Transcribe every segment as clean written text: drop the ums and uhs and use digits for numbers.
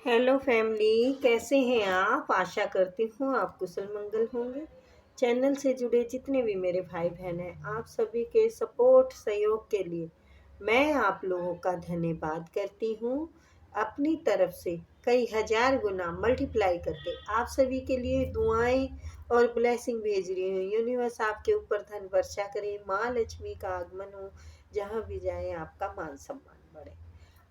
Hello family, कैसे हैं आप? आशा करती हूँ आप कुशल मंगल होंगे। चैनल से जुड़े जितने भी मेरे भाई बहन हैं, आप सभी के सपोर्ट सहयोग के लिए मैं आप लोगों का धन्यवाद करती हूँ। अपनी तरफ से कई हजार गुना मल्टीप्लाई करके आप सभी के लिए दुआएं और ब्लेसिंग भेज रही हूँ। यूनिवर्स आपके ऊपर धन वर्षा करे, माँ लक्ष्मी का आगमन हो, जहाँ भी जाए आपका मान सम्मान बढ़े।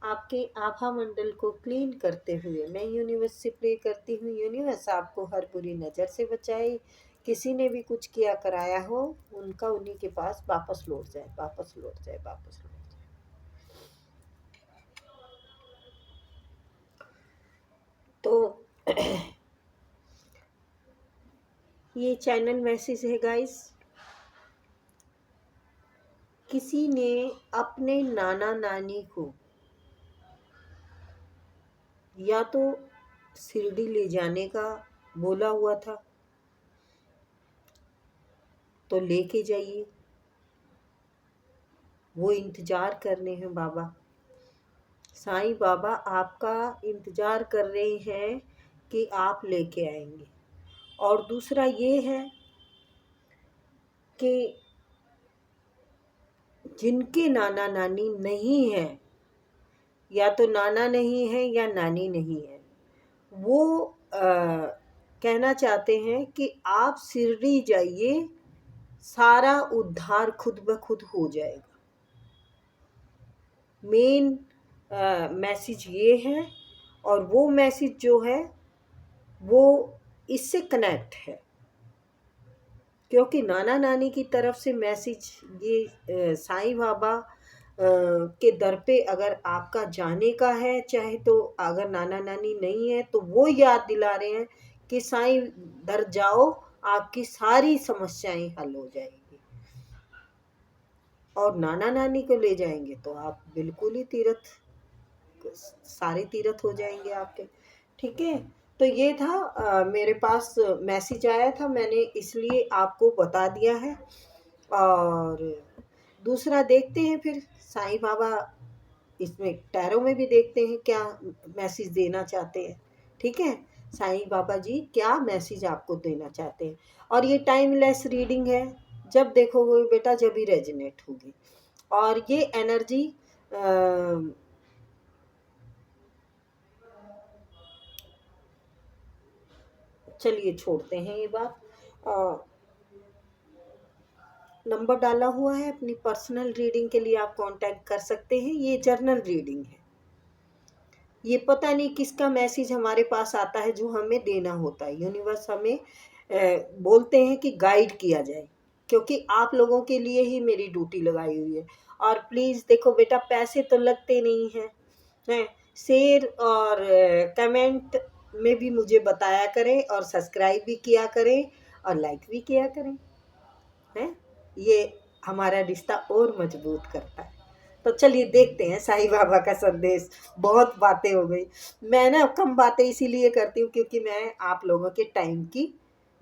आपके आभा मंडल को क्लीन करते हुए मैं यूनिवर्स से प्रे करती हूँ, यूनिवर्स आपको हर बुरी नज़र से बचाए। किसी ने भी कुछ किया कराया हो, उनका उन्हीं के पास वापस लौट जाए, वापस लौट जाए, वापस लौट जाए। तो ये चैनल मैसेज है गाइस। किसी ने अपने नाना नानी को या तो शिरडी ले जाने का बोला हुआ था, तो लेके जाइए। वो इंतजार कर रहे हैं बाबा, साईं बाबा आपका इंतजार कर रहे हैं कि आप लेके आएंगे। और दूसरा ये है कि जिनके नाना नानी नहीं है, या तो नाना नहीं है या नानी नहीं है, वो कहना चाहते हैं कि आप शिरडी जाइए, सारा उद्धार खुद ब खुद हो जाएगा। मेन मैसेज ये है, और वो मैसेज जो है वो इससे कनेक्ट है, क्योंकि नाना नानी की तरफ से मैसेज ये साईं बाबा के दर पे अगर आपका जाने का है, चाहे तो अगर नाना नानी नहीं है तो वो याद दिला रहे हैं कि साईं दर जाओ, आपकी सारी समस्याएं हल हो जाएगी। और नाना नानी को ले जाएंगे तो आप बिल्कुल ही सारे तीर्थ हो जाएंगे आपके। ठीक है, तो ये था मेरे पास मैसेज आया था, मैंने इसलिए आपको बता दिया है। और दूसरा देखते हैं फिर साईं बाबा, इसमें टैरो में भी देखते हैं क्या मैसेज देना चाहते हैं। ठीक है, साईं बाबा जी क्या मैसेज आपको देना चाहते हैं। और ये टाइमलेस रीडिंग है, जब देखोगे बेटा जब ही रेजोनेट होगी। और ये एनर्जी चलिए छोड़ते हैं ये बात। नंबर डाला हुआ है, अपनी पर्सनल रीडिंग के लिए आप कांटेक्ट कर सकते हैं। ये जर्नल रीडिंग है, ये पता नहीं किसका मैसेज हमारे पास आता है जो हमें देना होता है। यूनिवर्स हमें बोलते हैं कि गाइड किया जाए, क्योंकि आप लोगों के लिए ही मेरी ड्यूटी लगाई हुई है। और प्लीज़ देखो बेटा, पैसे तो लगते नहीं हैं, शेयर और कमेंट में भी मुझे बताया करें, और सब्सक्राइब भी किया करें, और लाइक भी किया करें, हैं। ये हमारा रिश्ता और मजबूत करता है। तो चलिए देखते हैं साईं बाबा का संदेश। बहुत बातें हो गई, मैं ना कम बातें इसीलिए करती हूँ क्योंकि मैं आप लोगों के टाइम की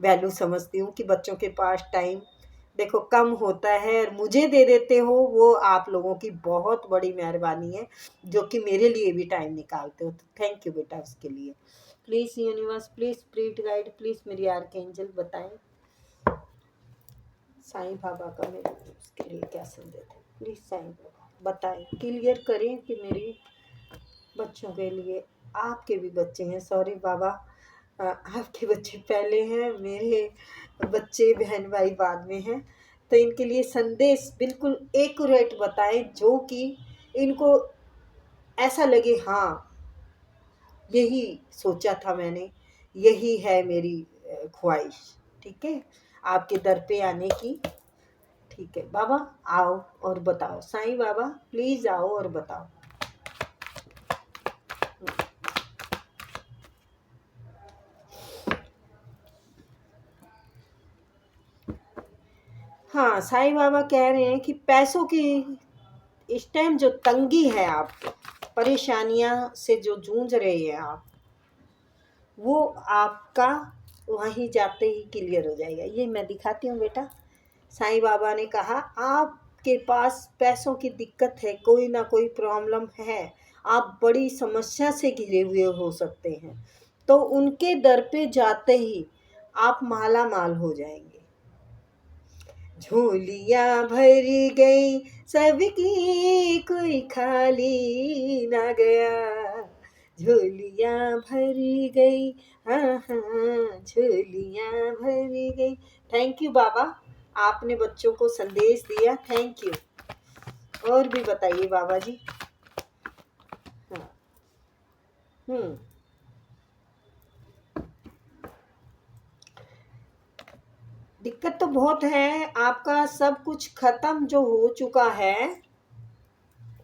वैल्यू समझती हूँ कि बच्चों के पास टाइम देखो कम होता है, और मुझे दे देते हो, वो आप लोगों की बहुत बड़ी मेहरबानी है, जो कि मेरे लिए भी टाइम निकालते हो। तो थैंक यू बेटा उसके लिए। Please universe, please spirit guide, please मेरी आर्कएंजल बताएं साईं बाबा का मेरे उसके लिए क्या संदेश है। प्लीज़ साईं बाबा बताएं, क्लियर करें कि मेरे बच्चों के लिए। आपके भी बच्चे हैं, सॉरी बाबा, आपके बच्चे पहले हैं, मेरे बच्चे बहन भाई बाद में हैं। तो इनके लिए संदेश बिल्कुल एक्यूरेट बताएं, जो कि इनको ऐसा लगे हाँ यही सोचा था मैंने, यही है मेरी ख्वाहिश। ठीक है, आपके दर पे आने की। ठीक है बाबा, आओ और बताओ, साईं बाबा प्लीज आओ और बताओ। हाँ, साईं बाबा कह रहे हैं कि पैसों की इस टाइम जो तंगी है, आप परेशानियां से जो जूझ रहे हैं आप, वो आपका वहीं जाते ही क्लियर हो जाएगा। ये मैं दिखाती हूँ बेटा। साईं बाबा ने कहा आपके पास पैसों की दिक्कत है, कोई ना कोई प्रॉब्लम है, आप बड़ी समस्या से घिरे हुए हो सकते हैं, तो उनके दर पे जाते ही आप माला माल हो जाएंगे। झोलियाँ भरी गई सबकी, कोई खाली ना गया। झोलियाँ भरी गई, हाँ हाँ झोलियाँ भरी गई। थैंक यू बाबा, आपने बच्चों को संदेश दिया, थैंक यू। और भी बताइए बाबा जी। हाँ। हम्म। दिक्कत तो बहुत है, आपका सब कुछ खत्म जो हो चुका है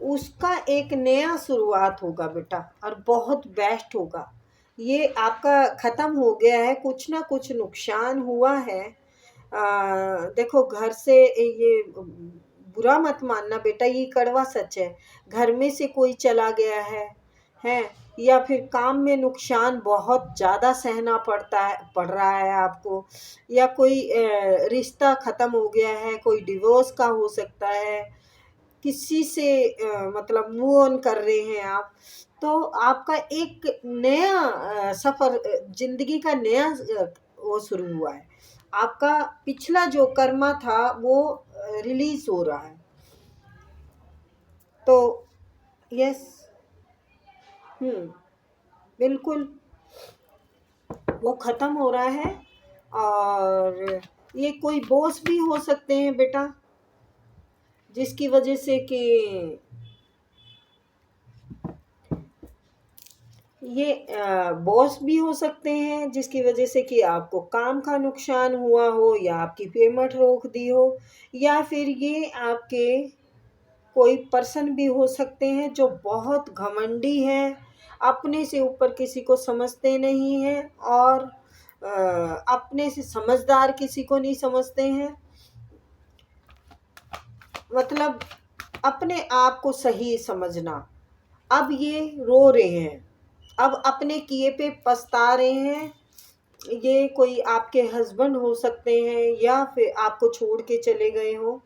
उसका एक नया शुरुआत होगा बेटा, और बहुत बेस्ट होगा। ये आपका खत्म हो गया है, कुछ ना कुछ नुकसान हुआ है। देखो घर से ये बुरा मत मानना बेटा, ये कड़वा सच है। घर में से कोई चला गया है, या फिर काम में नुकसान बहुत ज़्यादा सहना पड़ रहा है आपको, या कोई रिश्ता ख़त्म हो गया है, कोई डिवोर्स का हो सकता है, किसी से मतलब मूव ऑन कर रहे हैं आप, तो आपका एक नया सफ़र, जिंदगी का नया वो शुरू हुआ है। आपका पिछला जो कर्मा था वो रिलीज हो रहा है। तो यस। हम्म। बिल्कुल, वो खत्म हो रहा है। और ये कोई बॉस भी हो सकते हैं बेटा, जिसकी वजह से कि ये बॉस भी हो सकते हैं जिसकी वजह से कि आपको काम का नुकसान हुआ हो, या आपकी पेमेंट रोक दी हो, या फिर ये आपके कोई पर्सन भी हो सकते हैं जो बहुत घमंडी हैं, अपने से ऊपर किसी को समझते नहीं हैं, और अपने से समझदार किसी को नहीं समझते हैं। मतलब अपने आप को सही समझना। अब ये रो रहे हैं, अब अपने किए पे पछता रहे हैं। ये कोई आपके हस्बैंड हो सकते हैं, या फिर आपको छोड़ के चले गए हो।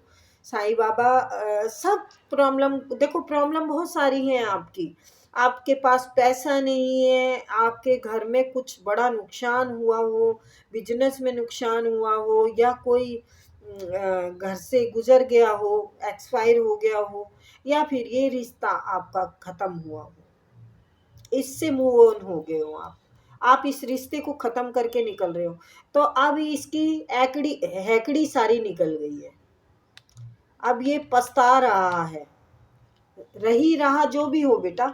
साईं बाबा सब प्रॉब्लम, देखो प्रॉब्लम बहुत सारी हैं आपकी। आपके पास पैसा नहीं है, आपके घर में कुछ बड़ा नुकसान हुआ हो, बिजनेस में नुकसान हुआ हो, या कोई घर से गुजर गया हो, एक्सपायर हो गया हो, या फिर ये रिश्ता आपका खत्म हुआ हो, इससे मूव ऑन हो गए हो आप इस रिश्ते को खत्म करके निकल रहे हो। तो अब इसकी एकड़ी हैकड़ी सारी निकल गई है। अब ये पछता रहा है, रही रहा जो भी हो बेटा,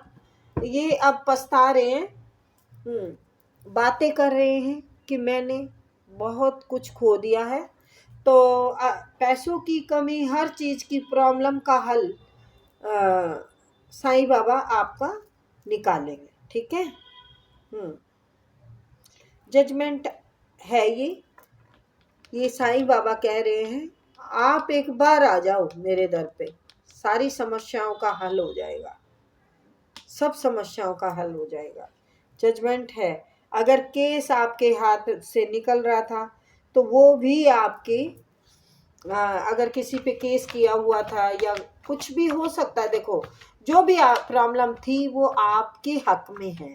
ये अब पछता रहे हैं। बातें कर रहे हैं कि मैंने बहुत कुछ खो दिया है। तो पैसों की कमी, हर चीज़ की प्रॉब्लम का हल साईं बाबा आपका निकालेंगे, ठीक है। जजमेंट है ये साईं बाबा कह रहे हैं, आप एक बार आ जाओ मेरे दर पे, सारी समस्याओं का हल हो जाएगा, सब समस्याओं का हल हो जाएगा। जजमेंट है। अगर केस आपके हाथ से निकल रहा था तो वो भी आपके, अगर किसी पे केस किया हुआ था या कुछ भी हो सकता है, देखो जो भी प्रॉब्लम थी वो आपके हक में है।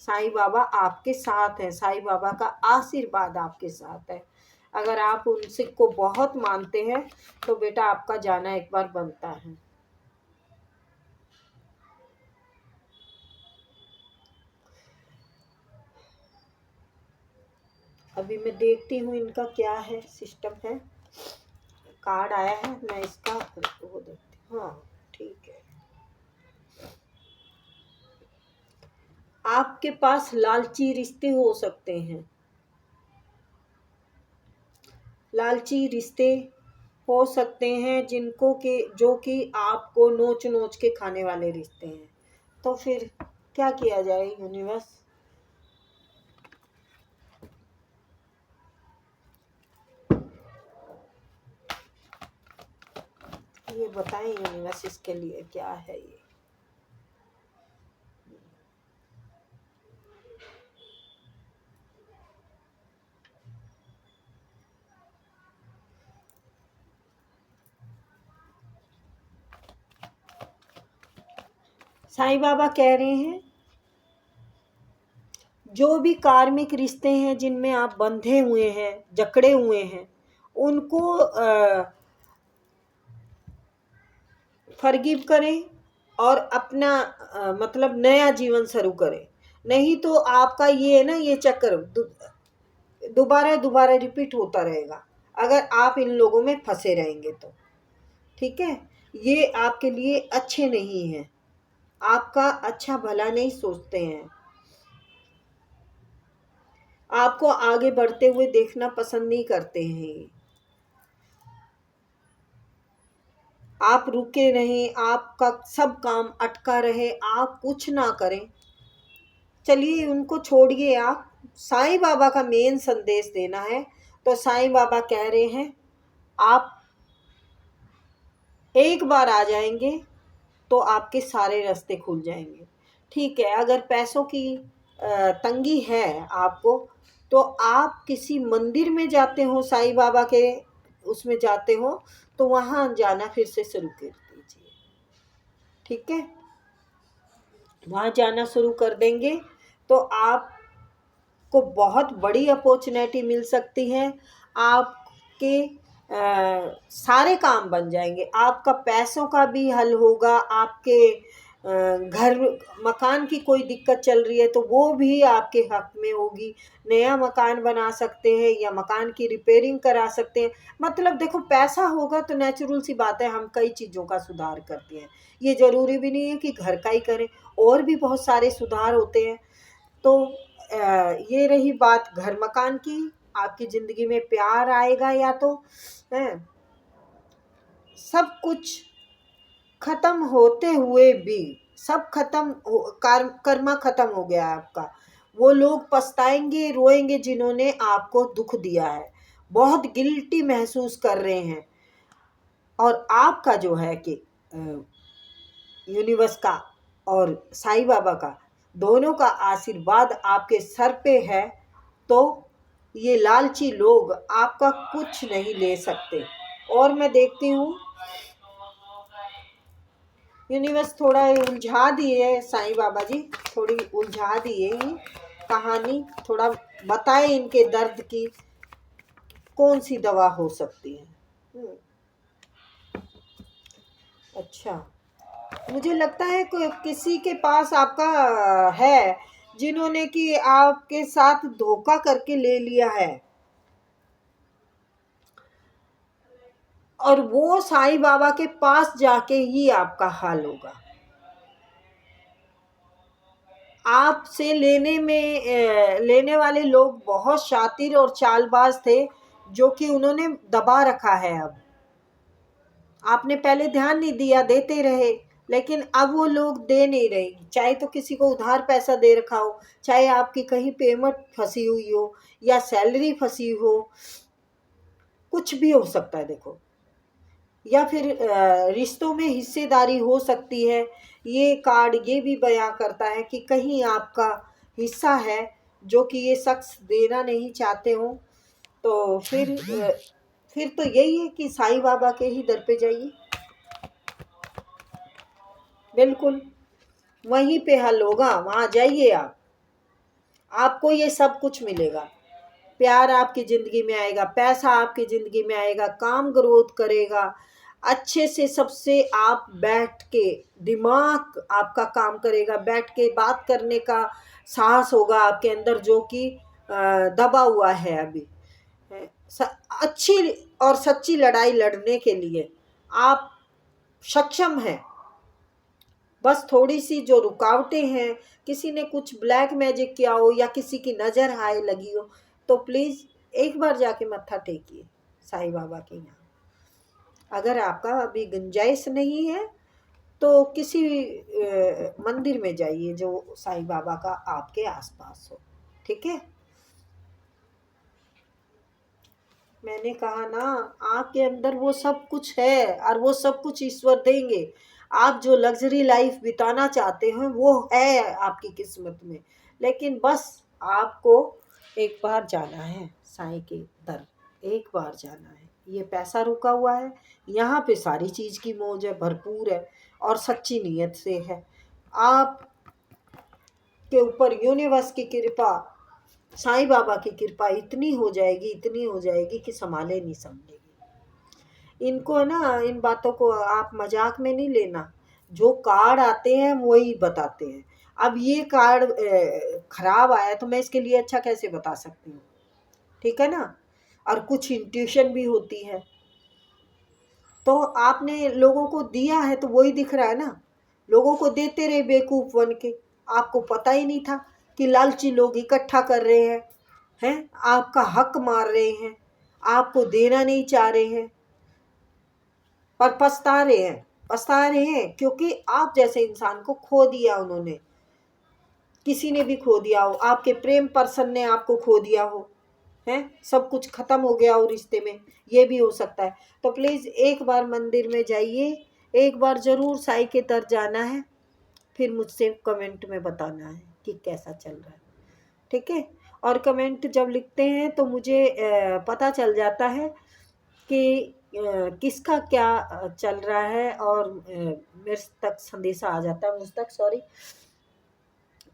साईं बाबा आपके साथ है, साईं बाबा का आशीर्वाद आपके साथ है। अगर आप उनसे को बहुत मानते हैं तो बेटा आपका जाना एक बार बनता है। अभी मैं देखती हूँ इनका क्या है, सिस्टम है। कार्ड आया है, मैं इसका वो देखती हूँ। हाँ ठीक है। आपके पास लालची रिश्ते हो सकते हैं, लालची रिश्ते हो सकते हैं जिनको के जो कि आपको नोच नोच के खाने वाले रिश्ते हैं। तो फिर क्या किया जाए यूनिवर्स? ये बताएं यूनिवर्स, इसके लिए क्या है ये? साईं बाबा कह रहे हैं जो भी कार्मिक रिश्ते हैं जिनमें आप बंधे हुए हैं, जकड़े हुए हैं, उनको फॉरगिव करें और अपना मतलब नया जीवन शुरू करें। नहीं तो आपका ये है ना, ये चक्र दोबारा दोबारा रिपीट होता रहेगा अगर आप इन लोगों में फंसे रहेंगे तो। ठीक है, ये आपके लिए अच्छे नहीं हैं, आपका अच्छा भला नहीं सोचते हैं, आपको आगे बढ़ते हुए देखना पसंद नहीं करते हैं। आप रुके रहें, आपका सब काम अटका रहे, आप कुछ ना करें, चलिए उनको छोड़िए। आप साईं बाबा का मेन संदेश देना है तो साईं बाबा कह रहे हैं आप एक बार आ जाएंगे तो आपके सारे रास्ते खुल जाएंगे। ठीक है, अगर पैसों की तंगी है आपको, तो आप किसी मंदिर में जाते हो, साईं बाबा के उसमें जाते हो, तो वहाँ जाना फिर से शुरू कर दीजिए। ठीक है, वहाँ जाना शुरू कर देंगे तो आपको बहुत बड़ी अपॉर्चुनिटी मिल सकती है। आपके सारे काम बन जाएंगे, आपका पैसों का भी हल होगा, आपके घर मकान की कोई दिक्कत चल रही है तो वो भी आपके हक में होगी। नया मकान बना सकते हैं या मकान की रिपेयरिंग करा सकते हैं। मतलब देखो, पैसा होगा तो नेचुरल सी बात है हम कई चीज़ों का सुधार करते हैं। ये ज़रूरी भी नहीं है कि घर का ही करें, और भी बहुत सारे सुधार होते हैं। तो ये रही बात घर मकान की। आपकी ज़िंदगी में प्यार आएगा या तो है, सब कुछ खत्म होते हुए भी, सब कर्मा खत्म हो गया है आपका। वो लोग पछताएंगे, रोएंगे जिन्होंने आपको दुख दिया है, बहुत गिल्टी महसूस कर रहे हैं। और आपका जो है कि यूनिवर्स का और साईं बाबा का दोनों का आशीर्वाद आपके सर पे है, तो ये लालची लोग आपका कुछ नहीं ले सकते। और मैं देखती हूँ यूनिवर्स थोड़ा उलझा दिए है, साईं बाबा जी थोड़ी उलझा दिए ही कहानी, थोड़ा बताएं इनके दर्द की कौन सी दवा हो सकती है। अच्छा, मुझे लगता है किसी के पास आपका है जिन्होंने कि आपके साथ धोखा करके ले लिया है, और वो साईं बाबा के पास जाके ही आपका हाल होगा। आपसे लेने वाले लोग बहुत शातिर और चालबाज थे, जो कि उन्होंने दबा रखा है। अब आपने पहले ध्यान नहीं दिया, देते रहे, लेकिन अब वो लोग दे नहीं रहे। चाहे तो किसी को उधार पैसा दे रखा हो, चाहे आपकी कहीं पेमेंट फंसी हुई हो या सैलरी फंसी हो, कुछ भी हो सकता है देखो। या फिर रिश्तों में हिस्सेदारी हो सकती है। ये कार्ड ये भी बयां करता है कि कहीं आपका हिस्सा है जो कि ये शख्स देना नहीं चाहते हो, तो फिर तो यही है कि साईं बाबा के ही दर पे जाइए। बिल्कुल वहीं पे हल होगा, वहाँ जाइए आप, आपको ये सब कुछ मिलेगा। प्यार आपकी ज़िंदगी में आएगा, पैसा आपकी ज़िंदगी में आएगा, काम ग्रोथ करेगा अच्छे से। सबसे आप बैठ के, दिमाग आपका काम करेगा, बैठ के बात करने का साहस होगा आपके अंदर, जो कि दबा हुआ है अभी। अच्छी और सच्ची लड़ाई लड़ने के लिए आप सक्षम हैं। बस थोड़ी सी जो रुकावटें हैं, किसी ने कुछ ब्लैक मैजिक किया हो या किसी की नज़र हाय लगी हो, तो प्लीज़ एक बार जाके मत्था टेकिए साईं बाबा के यहाँ। अगर आपका अभी गुंजाइश नहीं है तो किसी मंदिर में जाइए जो साईं बाबा का आपके आसपास हो। ठीक है, मैंने कहा ना, आपके अंदर वो सब कुछ है और वो सब कुछ ईश्वर देंगे। आप जो लग्जरी लाइफ बिताना चाहते हैं वो है आपकी किस्मत में, लेकिन बस आपको एक बार जाना है साईं के दर, एक बार जाना है। ये पैसा रुका हुआ है, यहाँ पे सारी चीज़ की मौज है, भरपूर है और सच्ची नीयत से है। आप के ऊपर यूनिवर्स की कृपा, साईं बाबा की कृपा इतनी हो जाएगी कि संभाले नहीं समझेगी। इनको ना, इन बातों को आप मजाक में नहीं लेना। जो कार्ड आते हैं वही बताते हैं। अब ये कार्ड खराब आया तो मैं इसके लिए अच्छा कैसे बता सकती हूँ, ठीक है ना। और कुछ इंट्यूशन भी होती है। तो आपने लोगों को दिया है तो वही दिख रहा है ना। लोगों को देते रहे बेवकूफ बन के, आपको पता ही नहीं था कि लालची लोग इकट्ठा कर रहे हैं, आपका हक मार रहे हैं, आपको देना नहीं चाह रहे हैं, पर पछता रहे हैं क्योंकि आप जैसे इंसान को खो दिया उन्होंने। किसी ने भी खो दिया हो, आपके प्रेम पर्सन ने आपको खो दिया हो, है, सब कुछ खत्म हो गया हो रिश्ते में, ये भी हो सकता है। तो प्लीज एक बार मंदिर में जाइए, एक बार जरूर साईं के दर जाना है, फिर मुझसे कमेंट में बताना है कि कैसा चल रहा है, ठीक है। और कमेंट जब लिखते हैं तो मुझे पता चल जाता है कि किसका क्या चल रहा है, और मेरे तक संदेशा आ जाता है, मुझ तक, सॉरी।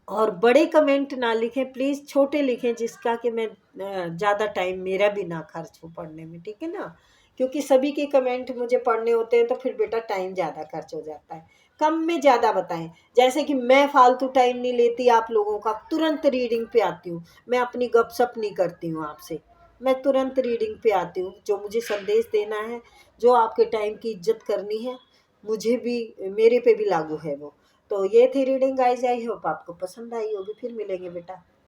और बड़े कमेंट ना लिखें प्लीज़, छोटे लिखें जिसका कि मैं ज़्यादा टाइम मेरा भी ना खर्च हो पढ़ने में, ठीक है ना। क्योंकि सभी के कमेंट मुझे पढ़ने होते हैं तो फिर बेटा टाइम ज़्यादा खर्च हो जाता है। कम में ज़्यादा बताएं। जैसे कि मैं फालतू टाइम नहीं लेती आप लोगों का, तुरंत रीडिंग पे आती हूँ। मैं अपनी गपशप नहीं करती हूँ आपसे, मैं तुरंत रीडिंग पे आती हूँ। जो मुझे संदेश देना है, जो आपके टाइम की इज्जत करनी है, मुझे भी, मेरे पे भी लागू है वो। तो ये थी रीडिंग गाइज, आई होप आपको पसंद आई होगी। फिर मिलेंगे बेटा।